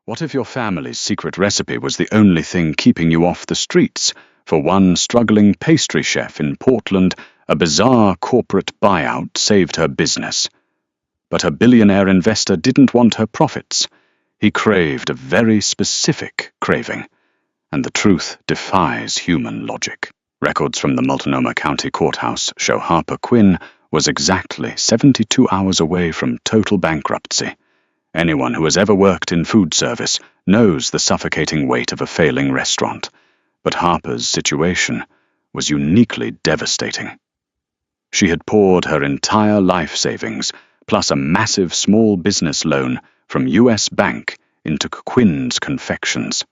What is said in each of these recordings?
What if your family's secret recipe was the only thing keeping you off the streets? For one struggling pastry chef in Portland, a bizarre corporate buyout saved her business. But her billionaire investor didn't want her profits. He craved a very specific craving, and the truth defies human logic. Records from the Multnomah County Courthouse show Harper Quinn was exactly 72 hours away from total bankruptcy. Anyone who has ever worked in food service knows the suffocating weight of a failing restaurant, but Harper's situation was uniquely devastating. She had poured her entire life savings, plus a massive small business loan from U.S. Bank, into Quinn's Confections,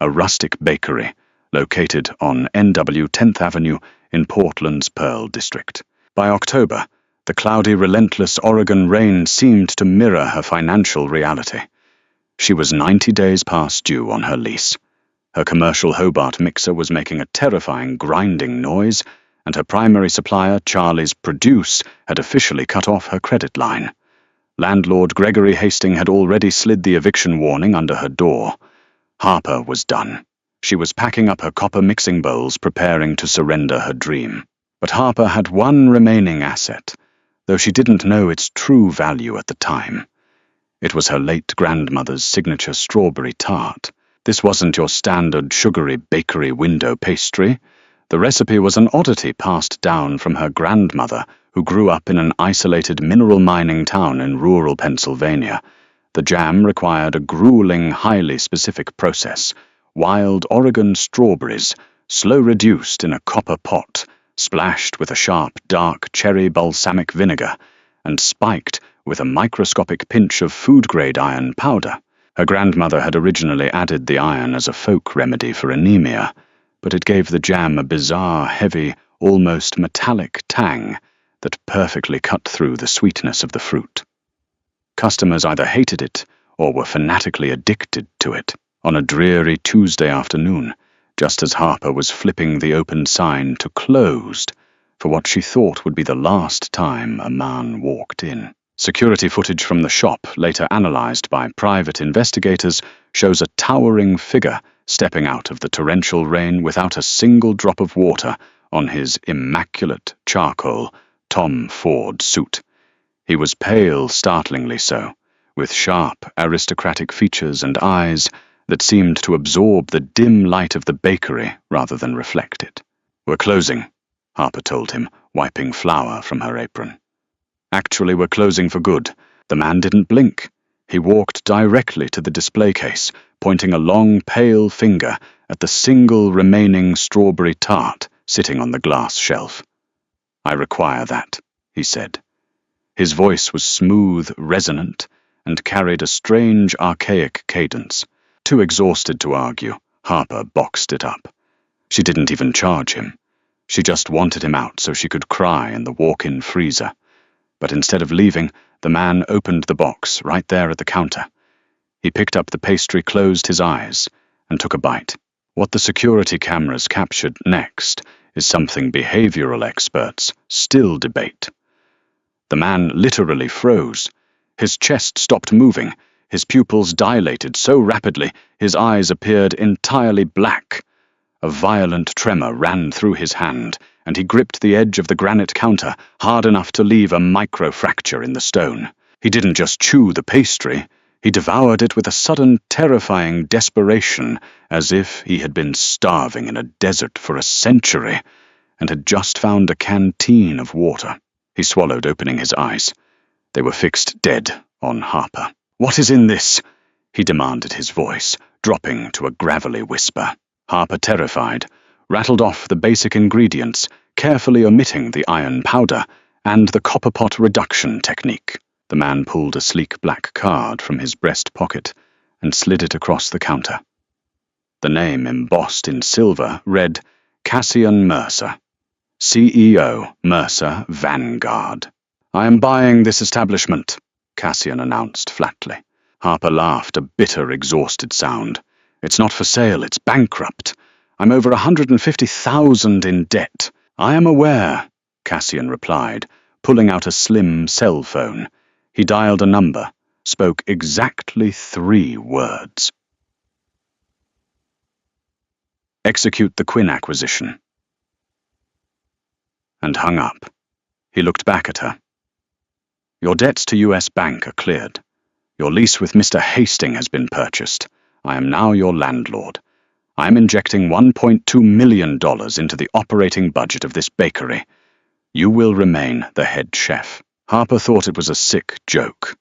a rustic bakery located on NW 10th Avenue in Portland's Pearl District. By October, the cloudy, relentless Oregon rain seemed to mirror her financial reality. She was 90 days past due on her lease. Her commercial Hobart mixer was making a terrifying grinding noise, and her primary supplier, Charlie's Produce, had officially cut off her credit line. Landlord Gregory Hastings had already slid the eviction warning under her door. Harper was done. She was packing up her copper mixing bowls, preparing to surrender her dream. But Harper had one remaining asset, though she didn't know its true value at the time. It was her late grandmother's signature strawberry tart. This wasn't your standard sugary bakery window pastry. The recipe was an oddity passed down from her grandmother, who grew up in an isolated mineral mining town in rural Pennsylvania. The jam required a grueling, highly specific process: wild Oregon strawberries, slow reduced in a copper pot, splashed with a sharp, dark cherry balsamic vinegar, and spiked with a microscopic pinch of food-grade iron powder. Her grandmother had originally added the iron as a folk remedy for anemia, but it gave the jam a bizarre, heavy, almost metallic tang that perfectly cut through the sweetness of the fruit. Customers either hated it or were fanatically addicted to it. On a dreary Tuesday afternoon, just as Harper was flipping the open sign to closed for what she thought would be the last time a man walked in. Security footage from the shop, later analyzed by private investigators, shows a towering figure stepping out of the torrential rain without a single drop of water on his immaculate charcoal Tom Ford suit. He was pale, startlingly so, with sharp, aristocratic features and eyes that seemed to absorb the dim light of the bakery rather than reflect it. "We're closing," Harper told him, wiping flour from her apron. "Actually, we're closing for good." The man didn't blink. He walked directly to the display case, pointing a long, pale finger at the single remaining strawberry tart sitting on the glass shelf. "I require that," he said. His voice was smooth, resonant, and carried a strange, archaic cadence. Too exhausted to argue, Harper boxed it up. She didn't even charge him. She just wanted him out so she could cry in the walk-in freezer. But instead of leaving, the man opened the box right there at the counter. He picked up the pastry, closed his eyes, and took a bite. What the security cameras captured next is something behavioral experts still debate. The man literally froze. His chest stopped moving. His pupils dilated so rapidly his eyes appeared entirely black. A violent tremor ran through his hand, and he gripped the edge of the granite counter hard enough to leave a microfracture in the stone. He didn't just chew the pastry, he devoured it with a sudden, terrifying desperation, as if he had been starving in a desert for a century and had just found a canteen of water. He swallowed, opening his eyes. They were fixed dead on Harper. "What is in this?" he demanded, his voice dropping to a gravelly whisper. Harper, terrified, rattled off the basic ingredients, carefully omitting the iron powder and the copper pot reduction technique. The man pulled a sleek black card from his breast pocket and slid it across the counter. The name, embossed in silver, read Cassian Mercer, CEO, Mercer Vanguard. "I am buying this establishment," Cassian announced flatly. Harper laughed, a bitter, exhausted sound. "It's not for sale, it's bankrupt. I'm over 150,000 in debt." "I am aware," Cassian replied, pulling out a slim cell phone. He dialed a number, spoke exactly 3 words. Execute the Quinn acquisition. And hung up. He looked back at her. Your debts to US Bank are cleared. Your lease with Mr. Hastings has been purchased. I am now your landlord. I am injecting $1.2 million into the operating budget of this bakery. You will remain the head chef. Harper thought it was a sick joke,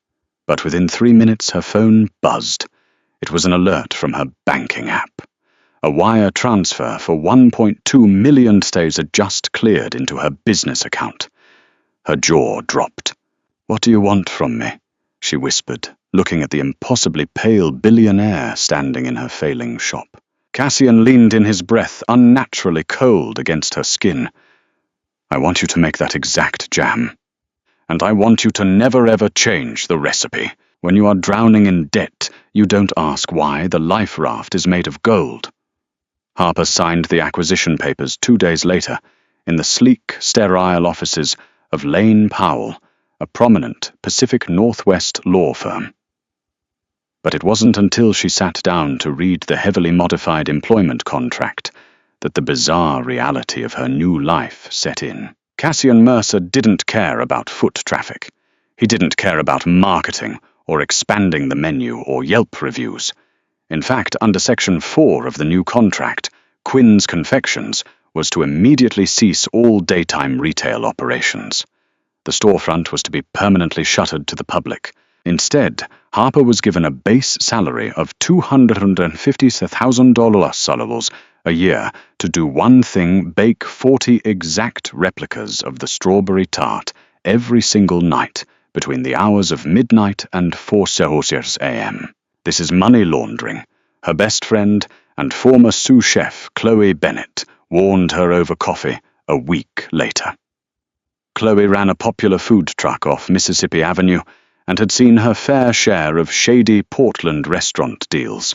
but within 3 minutes her phone buzzed. It was an alert from her banking app. A wire transfer for $1.2 million had just cleared into her business account. Her jaw dropped. What do you want from me? She whispered, looking at the impossibly pale billionaire standing in her failing shop. Cassian leaned in, his breath unnaturally cold against her skin. I want you to make that exact jam. And I want you to never ever change the recipe. When you are drowning in debt, you don't ask why the life raft is made of gold. Harper signed the acquisition papers 2 days later in the sleek, sterile offices of Lane Powell, a prominent Pacific Northwest law firm. But it wasn't until she sat down to read the heavily modified employment contract that the bizarre reality of her new life set in. Cassian Mercer didn't care about foot traffic. He didn't care about marketing or expanding the menu or Yelp reviews. In fact, under Section 4 of the new contract, Quinn's Confections was to immediately cease all daytime retail operations. The storefront was to be permanently shuttered to the public. Instead, Harper was given a base salary of $250,000 a year to do one thing: bake 40 exact replicas of the strawberry tart every single night between the hours of midnight and 4:00 a.m. This is money laundering. Her best friend and former sous chef Chloe Bennett warned her over coffee a week later. Chloe ran a popular food truck off Mississippi Avenue and had seen her fair share of shady Portland restaurant deals.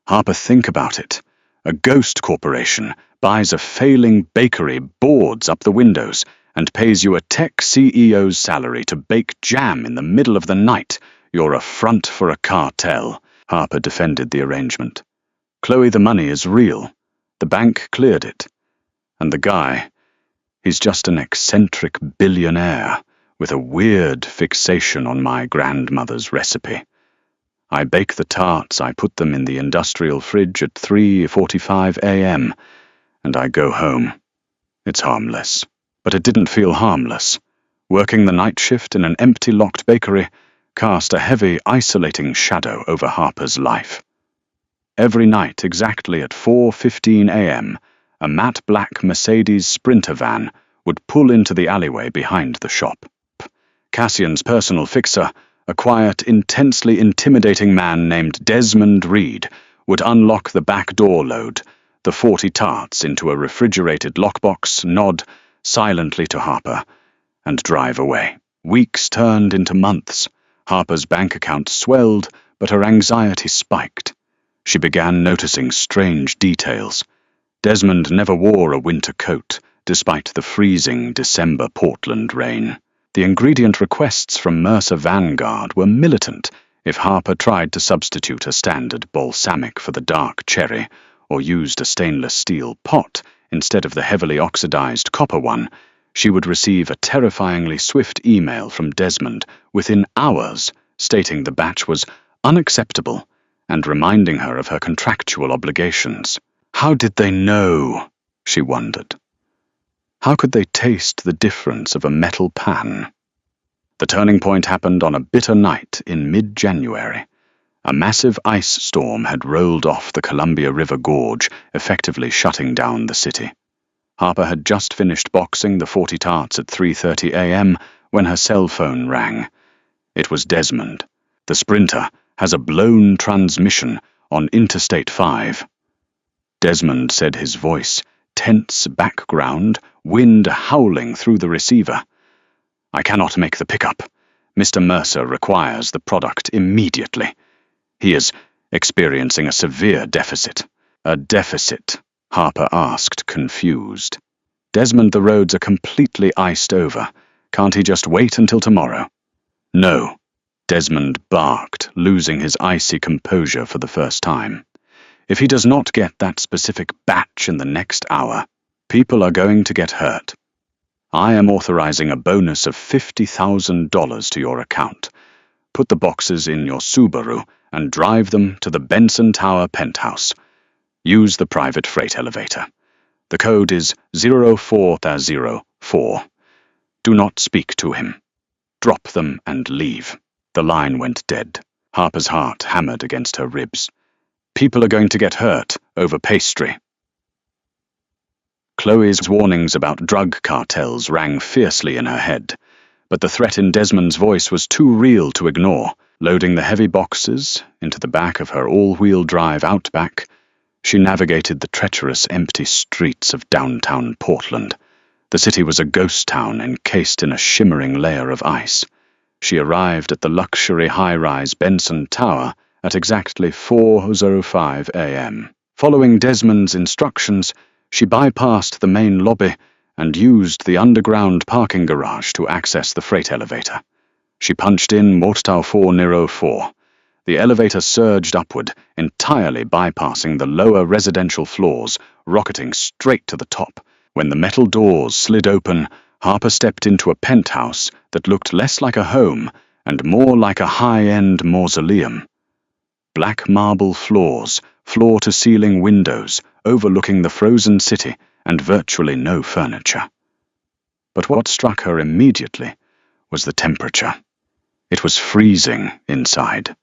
Harper, think about it. A ghost corporation buys a failing bakery, boards up the windows, and pays you a tech CEO's salary to bake jam in the middle of the night. You're a front for a cartel. Harper defended the arrangement. Chloe, the money is real. The bank cleared it. And the guy, he's just an eccentric billionaire with a weird fixation on my grandmother's recipe. I bake the tarts, I put them in the industrial fridge at 3:45 a.m., and I go home. It's harmless. But it didn't feel harmless. Working the night shift in an empty, locked bakery cast a heavy, isolating shadow over Harper's life. Every night, exactly at 4:15 a.m., a matte black Mercedes Sprinter van would pull into the alleyway behind the shop. Cassian's personal fixer, a quiet, intensely intimidating man named Desmond Reed, would unlock the back door, load the 40 tarts into a refrigerated lockbox, nod silently to Harper, and drive away. Weeks turned into months. Harper's bank account swelled, but her anxiety spiked. She began noticing strange details. Desmond never wore a winter coat, despite the freezing December Portland rain. The ingredient requests from Mercer Vanguard were militant if Harper tried to substitute a standard balsamic for the dark cherry, or used a stainless steel pot instead of the heavily oxidized copper one. She would receive a terrifyingly swift email from Desmond within hours stating the batch was unacceptable and reminding her of her contractual obligations. How did they know? She wondered. How could they taste the difference of a metal pan? The turning point happened on a bitter night in mid-January. A massive ice storm had rolled off the Columbia River Gorge, effectively shutting down the city. Harper had just finished boxing the 40 tarts at 3:30 a.m. when her cell phone rang. It was Desmond. The Sprinter has a blown transmission on Interstate 5. Desmond said, his voice tense background, wind howling through the receiver. I cannot make the pickup. Mr. Mercer requires the product immediately. He is experiencing a severe deficit. A deficit? Harper asked, confused. Desmond, the roads are completely iced over. Can't he just wait until tomorrow? No. Desmond barked, losing his icy composure for the first time. If he does not get that specific batch in the next hour, people are going to get hurt. I am authorizing a bonus of $50,000 to your account. Put the boxes in your Subaru and drive them to the Benson Tower penthouse. Use the private freight elevator. The code is 0404. Do not speak to him. Drop them and leave. The line went dead. Harper's heart hammered against her ribs. People are going to get hurt over pastry. Chloe's warnings about drug cartels rang fiercely in her head, but the threat in Desmond's voice was too real to ignore. Loading the heavy boxes into the back of her all-wheel drive Outback, she navigated the treacherous empty streets of downtown Portland. The city was a ghost town encased in a shimmering layer of ice. She arrived at the luxury high-rise Benson Tower at exactly 4:05 a.m. Following Desmond's instructions, she bypassed the main lobby and used the underground parking garage to access the freight elevator. She punched in Mortal 404. The elevator surged upward, entirely bypassing the lower residential floors, rocketing straight to the top. When the metal doors slid open, Harper stepped into a penthouse that looked less like a home and more like a high-end mausoleum. Black marble floors, floor-to-ceiling windows, overlooking the frozen city, and virtually no furniture. But what struck her immediately was the temperature. It was freezing inside.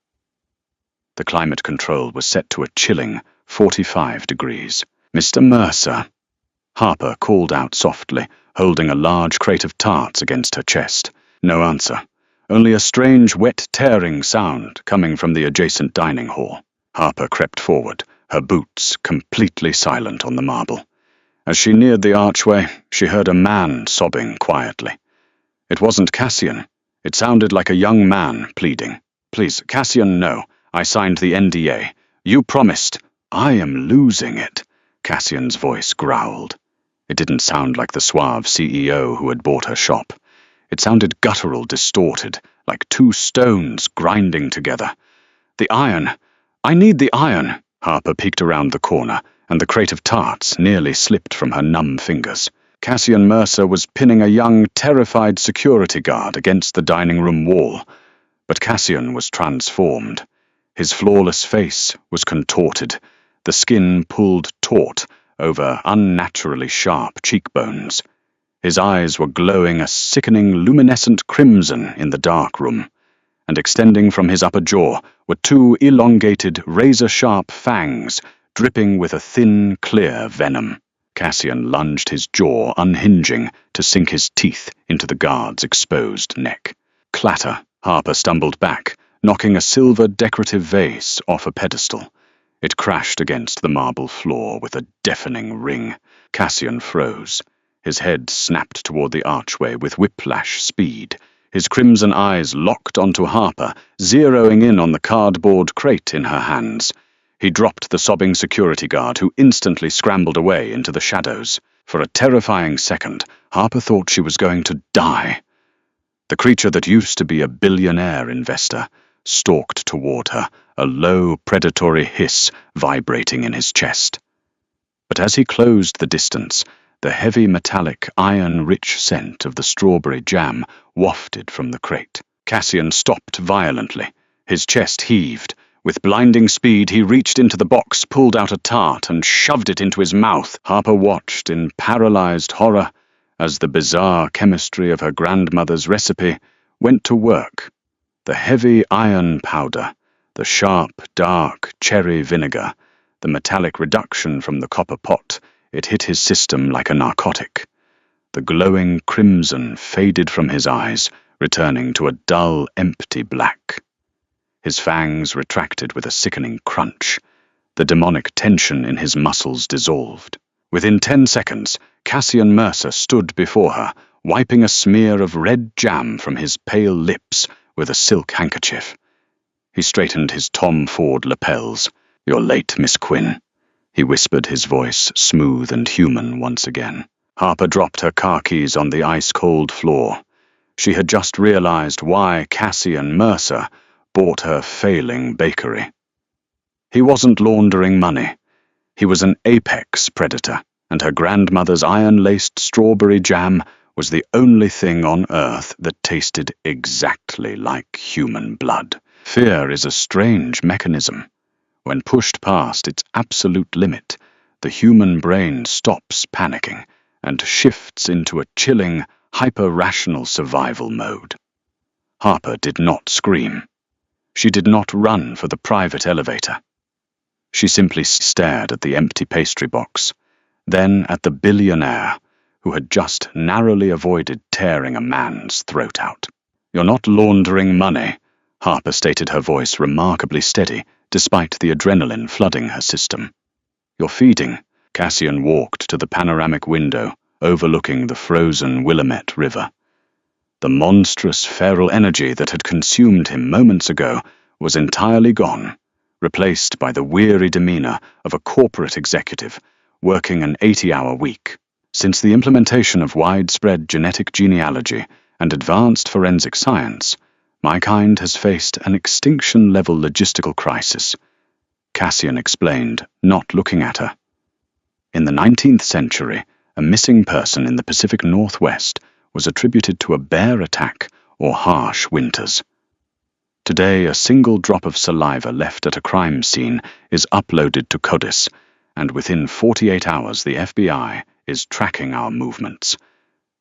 The climate control was set to a chilling 45 degrees. "Mr. Mercer," Harper called out softly, holding a large crate of tarts against her chest. No answer. Only a strange, wet tearing sound coming from the adjacent dining hall. Harper crept forward, her boots completely silent on the marble. As she neared the archway, she heard a man sobbing quietly. It wasn't Cassian. It sounded like a young man pleading. "Please, Cassian, no. I signed the NDA. You promised." "I am losing it," Cassian's voice growled. It didn't sound like the suave CEO who had bought her shop. It sounded guttural, distorted, like two stones grinding together. "The iron. I need the iron." Harper peeked around the corner, and the crate of tarts nearly slipped from her numb fingers. Cassian Mercer was pinning a young, terrified security guard against the dining room wall. But Cassian was transformed. His flawless face was contorted, the skin pulled taut over unnaturally sharp cheekbones. His eyes were glowing a sickening luminescent crimson in the dark room, and extending from his upper jaw were two elongated, razor-sharp fangs dripping with a thin, clear venom. Cassian lunged his jaw, unhinging, to sink his teeth into the guard's exposed neck. Clatter! Harper stumbled back, knocking a silver decorative vase off a pedestal. It crashed against the marble floor with a deafening ring. Cassian froze. His head snapped toward the archway with whiplash speed. His crimson eyes locked onto Harper, zeroing in on the cardboard crate in her hands. He dropped the sobbing security guard, who instantly scrambled away into the shadows. For a terrifying second, Harper thought she was going to die. The creature that used to be a billionaire investor stalked toward her, a low, predatory hiss vibrating in his chest. But as he closed the distance, the heavy metallic, iron-rich scent of the strawberry jam wafted from the crate. Cassian stopped violently. His chest heaved. With blinding speed, he reached into the box, pulled out a tart, and shoved it into his mouth. Harper watched in paralyzed horror as the bizarre chemistry of her grandmother's recipe went to work. The heavy iron powder, the sharp, dark cherry vinegar, the metallic reduction from the copper pot, it hit his system like a narcotic. The glowing crimson faded from his eyes, returning to a dull, empty black. His fangs retracted with a sickening crunch. The demonic tension in his muscles dissolved. Within 10 seconds, Cassian Mercer stood before her, wiping a smear of red jam from his pale lips with a silk handkerchief. He straightened his Tom Ford lapels. "You're late, Miss Quinn," he whispered, his voice smooth and human once again. Harper dropped her car keys on the ice-cold floor. She had just realized why Cassian Mercer bought her failing bakery. He wasn't laundering money. He was an apex predator, and her grandmother's iron-laced strawberry jam was the only thing on Earth that tasted exactly like human blood. Fear is a strange mechanism. When pushed past its absolute limit, the human brain stops panicking and shifts into a chilling, hyper-rational survival mode. Harper did not scream. She did not run for the private elevator. She simply stared at the empty pastry box, then at the billionaire who had just narrowly avoided tearing a man's throat out. "You're not laundering money," Harper stated, her voice remarkably steady, despite the adrenaline flooding her system. "You're feeding." Cassian walked to the panoramic window overlooking the frozen Willamette River. The monstrous feral energy that had consumed him moments ago was entirely gone, replaced by the weary demeanor of a corporate executive working an 80-hour week. Since the implementation of widespread genetic genealogy and advanced forensic science, my kind has faced an extinction-level logistical crisis, Cassian explained, not looking at her. In the 19th century, a missing person in the Pacific Northwest was attributed to a bear attack or harsh winters. Today, a single drop of saliva left at a crime scene is uploaded to CODIS, and within 48 hours the FBI is tracking our movements.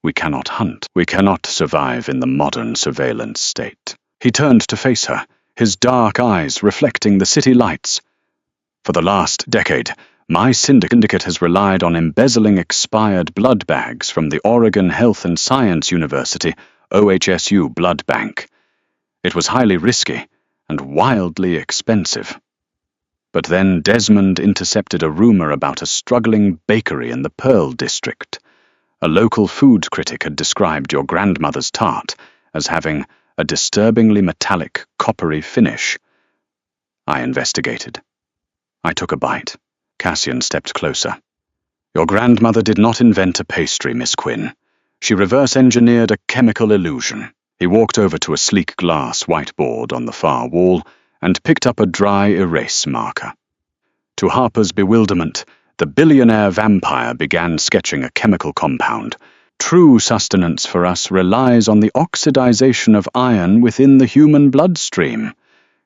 We cannot hunt. We cannot survive in the modern surveillance state. He turned to face her, his dark eyes reflecting the city lights. "For the last decade, my syndicate has relied on embezzling expired blood bags from the Oregon Health and Science University, OHSU blood bank. It was highly risky and wildly expensive. But then Desmond intercepted a rumor about a struggling bakery in the Pearl District. A local food critic had described your grandmother's tart as having a disturbingly metallic, coppery finish. I investigated. I took a bite." Cassian stepped closer. "Your grandmother did not invent a pastry, Miss Quinn. She reverse-engineered a chemical illusion." He walked over to a sleek glass whiteboard on the far wall and picked up a dry erase marker. To Harper's bewilderment, the billionaire vampire began sketching a chemical compound. "True sustenance for us relies on the oxidization of iron within the human bloodstream,"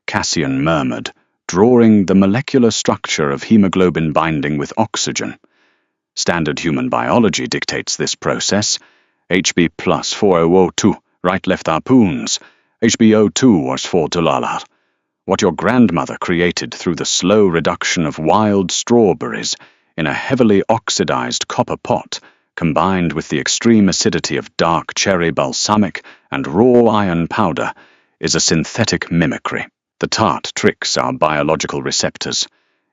Cassian murmured, drawing the molecular structure of hemoglobin binding with oxygen. "Standard human biology dictates this process. HB plus 4002. Right-left harpoons. HBO2 was for Dulalar. What your grandmother created through the slow reduction of wild strawberries in a heavily oxidized copper pot, combined with the extreme acidity of dark cherry balsamic and raw iron powder, is a synthetic mimicry. The tart tricks our biological receptors.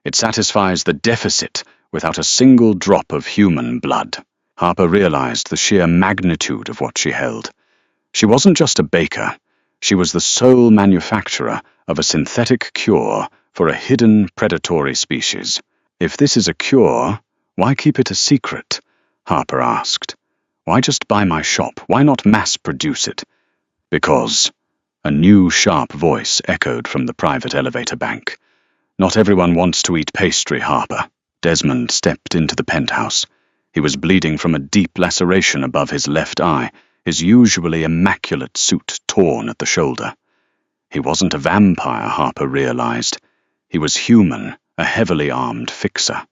It satisfies the deficit without a single drop of human blood." Harper realized the sheer magnitude of what she held. She wasn't just a baker. She was the sole manufacturer of a synthetic cure for a hidden predatory species. "If this is a cure, why keep it a secret?" Harper asked. "Why just buy my shop? Why not mass-produce it?" "Because," a new sharp voice echoed from the private elevator bank, "not everyone wants to eat pastry, Harper." Desmond stepped into the penthouse. He was bleeding from a deep laceration above his left eye, his usually immaculate suit torn at the shoulder. He wasn't a vampire, Harper realized. He was human, a heavily armed fixer.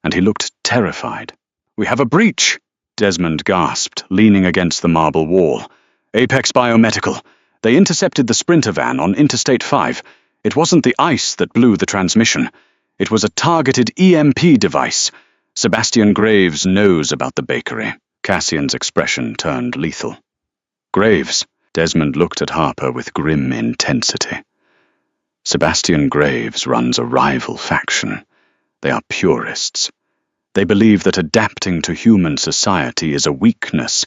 And he looked terrified. "We have a breach!" Desmond gasped, leaning against the marble wall. "Apex Biomedical. They intercepted the Sprinter van on Interstate 5. It wasn't the ice that blew the transmission. It was a targeted EMP device. Sebastian Graves knows about the bakery." Cassian's expression turned lethal. "Graves?" Desmond looked at Harper with grim intensity. "Sebastian Graves runs a rival faction. They are purists. They believe that adapting to human society is a weakness,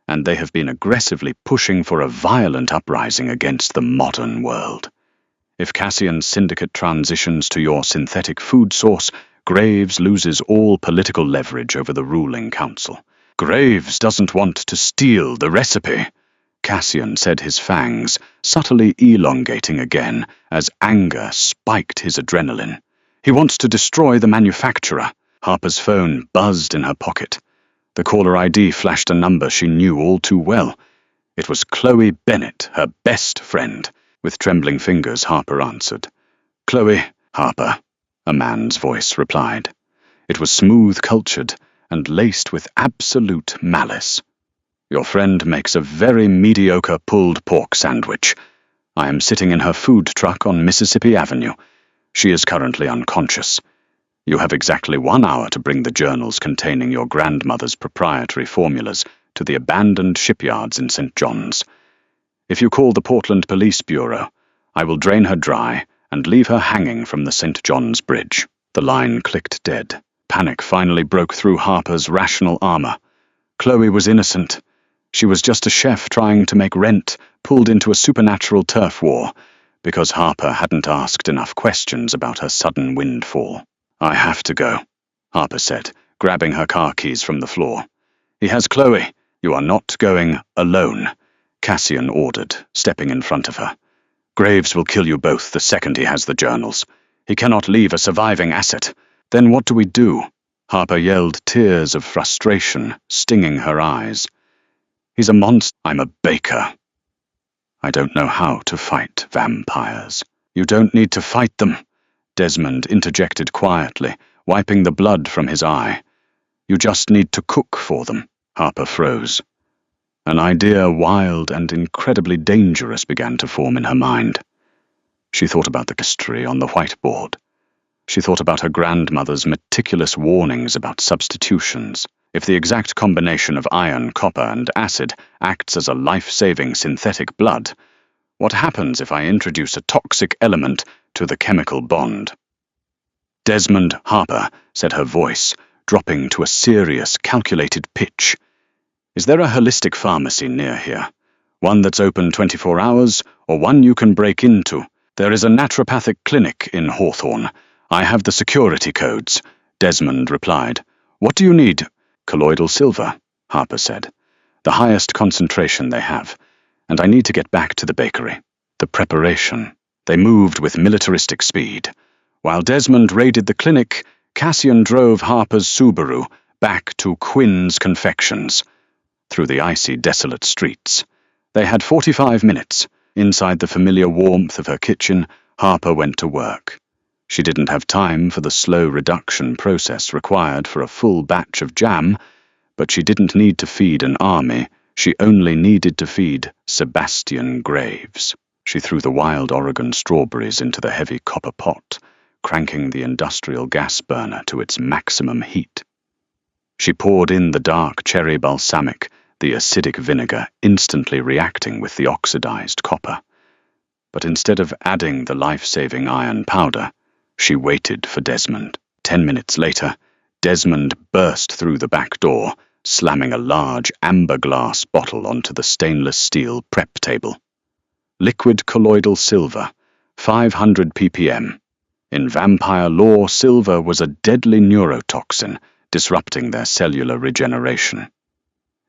and they have been aggressively pushing for a violent uprising against the modern world. If Cassian's syndicate transitions to your synthetic food source, Graves loses all political leverage over the ruling council." "Graves doesn't want to steal the recipe," Cassian said, his fangs subtly elongating again as anger spiked his adrenaline. He wants to destroy the manufacturer. Harper's phone buzzed in her pocket. The caller ID flashed a number she knew all too well. It was Chloe Bennett, her best friend. With trembling fingers, Harper answered. "Chloe." "Harper," a man's voice replied. It was smooth-cultured and laced with absolute malice. "Your friend makes a very mediocre pulled pork sandwich. I am sitting in her food truck on Mississippi Avenue. She is currently unconscious. You have exactly 1 hour to bring the journals containing your grandmother's proprietary formulas to the abandoned shipyards in St. John's. If you call the Portland Police Bureau, I will drain her dry and leave her hanging from the St. John's Bridge." The line clicked dead. Panic finally broke through Harper's rational armor. Chloe was innocent. She was just a chef trying to make rent, pulled into a supernatural turf war, because Harper hadn't asked enough questions about her sudden windfall. "I have to go," Harper said, grabbing her car keys from the floor. "He has Chloe. You are not going alone," Cassian ordered, stepping in front of her. "Graves will kill you both the second he has the journals. He cannot leave a surviving asset. Then what do we do?" Harper yelled, tears of frustration stinging her eyes. "He's a monster. I'm a baker. I don't know how to fight vampires." "You don't need to fight them," Desmond interjected quietly, wiping the blood from his eye. "You just need to cook for them." Harper froze. An idea wild and incredibly dangerous began to form in her mind. She thought about the history on the whiteboard. She thought about her grandmother's meticulous warnings about substitutions. If the exact combination of iron, copper, and acid acts as a life-saving synthetic blood, what happens if I introduce a toxic element to the chemical bond? "Desmond." "Harper," said her voice, dropping to a serious, calculated pitch. "Is there a holistic pharmacy near here? One that's open 24 hours, or one you can break into? There is a naturopathic clinic in Hawthorne. I have the security codes," Desmond replied. "What do you need?" "Colloidal silver," Harper said. "The highest concentration they have, and I need to get back to the bakery." The preparation. They moved with militaristic speed. While Desmond raided the clinic, Cassian drove Harper's Subaru back to Quinn's Confections. Through the icy, desolate streets. They had 45 minutes. Inside the familiar warmth of her kitchen, Harper went to work. She didn't have time for the slow reduction process required for a full batch of jam, but she didn't need to feed an army. She only needed to feed Sebastian Graves. She threw the wild Oregon strawberries into the heavy copper pot, cranking the industrial gas burner to its maximum heat. She poured in the dark cherry balsamic, the acidic vinegar instantly reacting with the oxidized copper. But instead of adding the life-saving iron powder, she waited for Desmond. 10 minutes later, Desmond burst through the back door, slamming a large amber glass bottle onto the stainless steel prep table. Liquid colloidal silver, 500 ppm. In vampire lore, silver was a deadly neurotoxin, disrupting their cellular regeneration.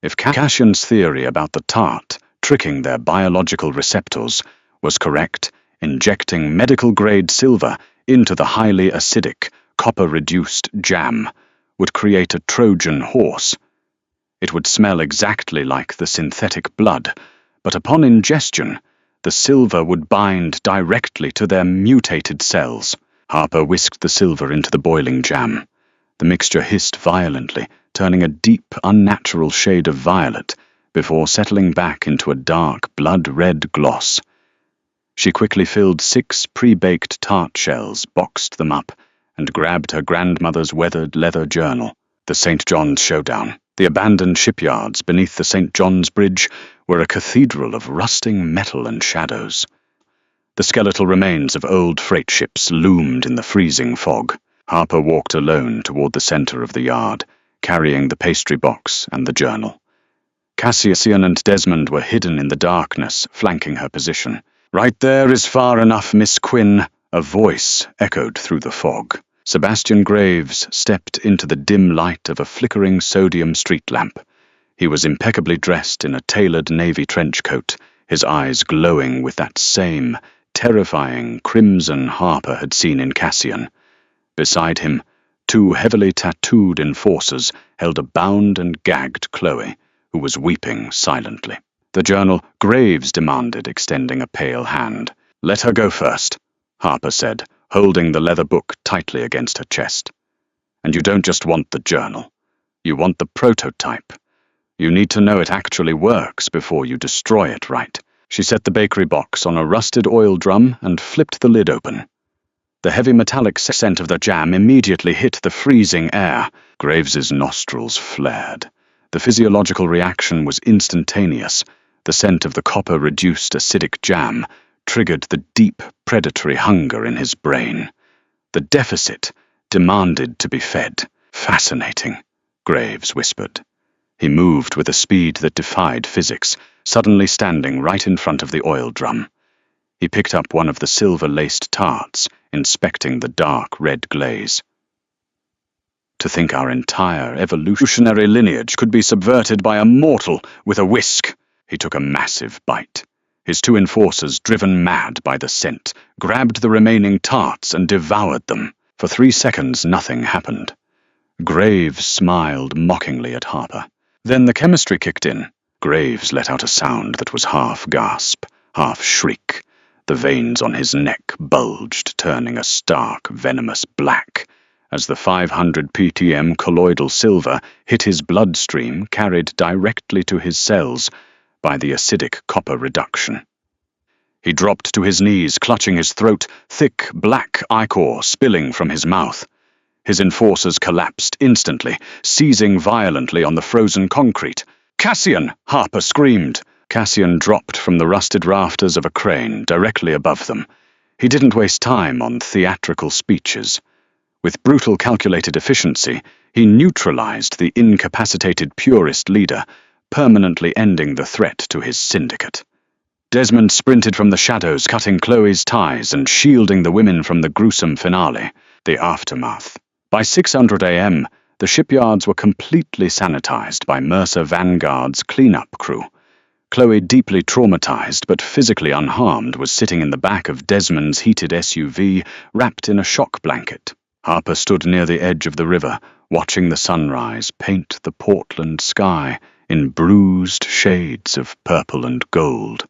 If Cassian's theory about the tart tricking their biological receptors was correct, injecting medical-grade silver into the highly acidic, copper-reduced jam would create a Trojan horse. It would smell exactly like the synthetic blood, but upon ingestion, the silver would bind directly to their mutated cells. Harper whisked the silver into the boiling jam. The mixture hissed violently, turning a deep, unnatural shade of violet before settling back into a dark, blood-red gloss. She quickly filled 6 pre-baked tart shells, boxed them up, and grabbed her grandmother's weathered leather journal. The St. John's Showdown. The abandoned shipyards beneath the St. John's Bridge were a cathedral of rusting metal and shadows. The skeletal remains of old freight ships loomed in the freezing fog. Harper walked alone toward the center of the yard, carrying the pastry box and the journal. Cassian and Desmond were hidden in the darkness, flanking her position. "Right there is far enough, Miss Quinn," a voice echoed through the fog. Sebastian Graves stepped into the dim light of a flickering sodium street lamp. He was impeccably dressed in a tailored navy trench coat, his eyes glowing with that same terrifying crimson Harper had seen in Cassian. Beside him, two heavily tattooed enforcers held a bound and gagged Chloe, who was weeping silently. The journal, Graves demanded, extending a pale hand. "Let her go first," Harper said, holding the leather book tightly against her chest. "And you don't just want the journal. You want the prototype. You need to know it actually works before you destroy it, right?" She set the bakery box on a rusted oil drum and flipped the lid open. The heavy metallic scent of the jam immediately hit the freezing air. Graves's nostrils flared. The physiological reaction was instantaneous. The scent of the copper-reduced acidic jam triggered the deep, predatory hunger in his brain. The deficit demanded to be fed. "Fascinating," Graves whispered. He moved with a speed that defied physics, suddenly standing right in front of the oil drum. He picked up one of the silver-laced tarts, inspecting the dark red glaze. "To think our entire evolutionary lineage could be subverted by a mortal with a whisk." He took a massive bite. His two enforcers, driven mad by the scent, grabbed the remaining tarts and devoured them. For 3 seconds, nothing happened. Graves smiled mockingly at Harper. Then the chemistry kicked in. Graves let out a sound that was half gasp, half shriek. The veins on his neck bulged, turning a stark, venomous black. As the 500 ppm colloidal silver hit his bloodstream, carried directly to his cells by the acidic copper reduction. He dropped to his knees, clutching his throat, thick black ichor spilling from his mouth. His enforcers collapsed instantly, seizing violently on the frozen concrete. "Cassian!" Harper screamed. Cassian dropped from the rusted rafters of a crane directly above them. He didn't waste time on theatrical speeches. With brutal calculated efficiency, he neutralized the incapacitated purist leader, permanently ending the threat to his syndicate. Desmond sprinted from the shadows, cutting Chloe's ties and shielding the women from the gruesome finale, the aftermath. By 600 a.m., the shipyards were completely sanitized by Mercer Vanguard's cleanup crew. Chloe, deeply traumatized but physically unharmed, was sitting in the back of Desmond's heated SUV, wrapped in a shock blanket. Harper stood near the edge of the river, watching the sunrise paint the Portland sky in bruised shades of purple and gold.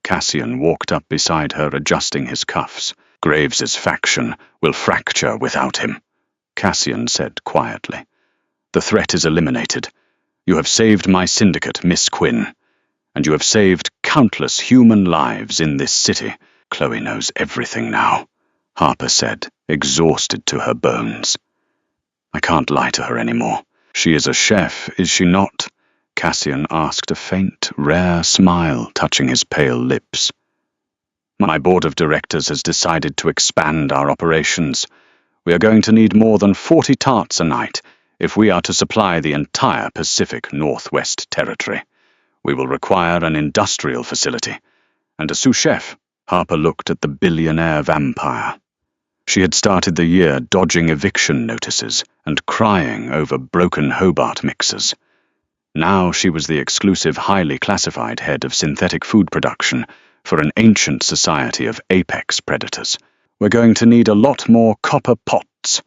Cassian walked up beside her, adjusting his cuffs. "Graves's faction will fracture without him," Cassian said quietly. "The threat is eliminated. You have saved my syndicate, Miss Quinn, and you have saved countless human lives in this city." "Chloe knows everything now," Harper said, exhausted to her bones. "I can't lie to her anymore. She is a chef, is she not?" Cassian asked, a faint, rare smile touching his pale lips. "My board of directors has decided to expand our operations. We are going to need more than 40 tarts a night if we are to supply the entire Pacific Northwest Territory. We will require an industrial facility and a sous chef." Harper looked at the billionaire vampire. She had started the year dodging eviction notices and crying over broken Hobart mixers. Now she was the exclusive, highly classified head of synthetic food production for an ancient society of apex predators. "We're going to need a lot more copper pots."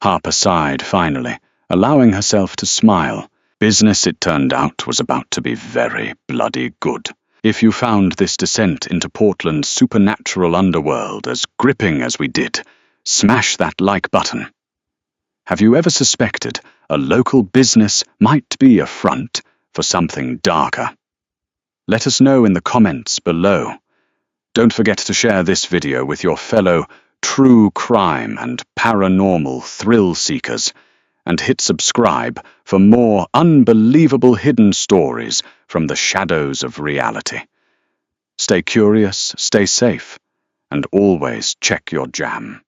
Harper sighed finally, allowing herself to smile. Business, it turned out, was about to be very bloody good. If you found this descent into Portland's supernatural underworld as gripping as we did, smash that like button. Have you ever suspected a local business might be a front for something darker? Let us know in the comments below. Don't forget to share this video with your fellow true crime and paranormal thrill seekers, and hit subscribe for more unbelievable hidden stories from the shadows of reality. Stay curious, stay safe, and always check your jam.